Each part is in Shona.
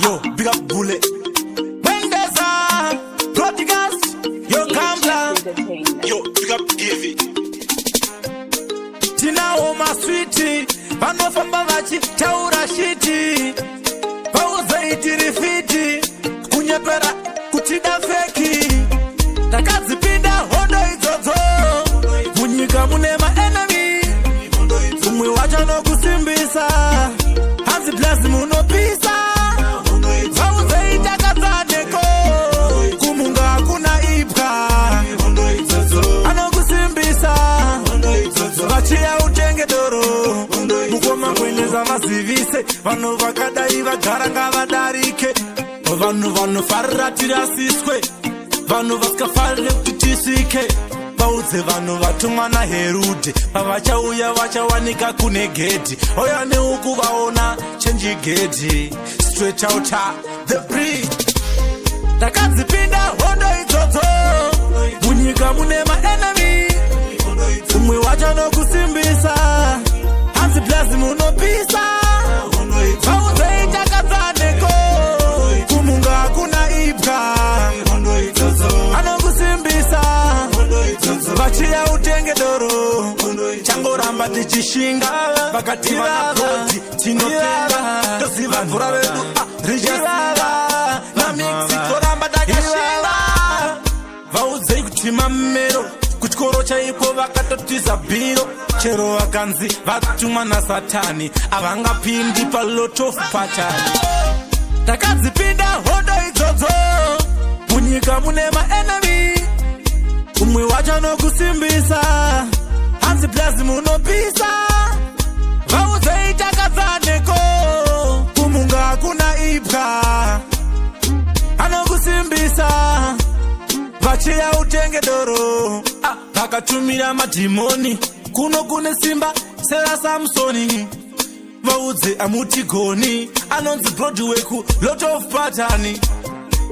Yo, big up bullet. When there's a prodigas, yo, Gambler. Yo, big up David. Tina Oma Sweetie, Vano Fambachi, Taura Shiti, Pauza Rifiti, Kunyapera, Kuchida Feki, Takazipinda, Hondo Izozo, Munyika Munema enemy, Umwe Wajano Kusimbisa, Hansi Plasmu no Pisa, Pauza Itakazaneko, Kumunga Kuna Ibra, Ano Kusimbisa, Vachia utenge doro, Mukoma kweneza masivise, Vano vakadai vagaranga vadarike, Vano farratira siswe, Vano vaskafare kutisike, Pauze vano vatumana Herode, Pavachauya vachawanika kune gedi, Oya ne uku vaona change gedi, straight out the bridge. Takazipinda hondo izozo, Munyika munema enemy, Umwe wajano kusimbisa, Hansi Plasmu no Pisa, Pauze itakazaneko, Kumunga kuna Ibra, Ano kusimbisa, Vachia utenge doro, Chango ramba tichishinga, Vakativa na proti, Tinotenga, Dosiva vura vedu, Rijasila, Na Mexico ramba takashinga, Vauze kutima mero, Kuchikoro chaiko vakatotiza biro, Chero vakanzi vatumwa na Satani, Avangapindi paloto patani. Takazipinda hondo izozo, Munyika munema enemy, Umwe wajano kusimbisa, Hansi Plasmu no Pisa, Vauze itakazaneko, Kumunga kuna Ibra, Ano kusimbisa, Vachia utenge doro, Vakatumira madimoni, Kuno kune simba, Sera Samsoni, Vauze amutigoni, Anonzi Broadway ku lot of patani,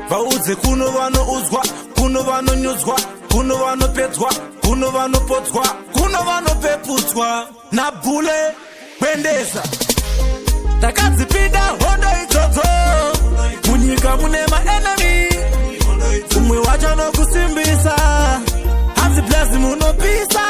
Vauze kuno vano uzwa, Kuno vano nyuzwa, Kuno vano petswa, Kuno vano potswa, Kuno vano peputswa, Na bule, Pendeza. Takazipinda hondo izozo, Munyika munema enemy, Umwe wajano kusimbisa, Hansi Plasmu no Pisa,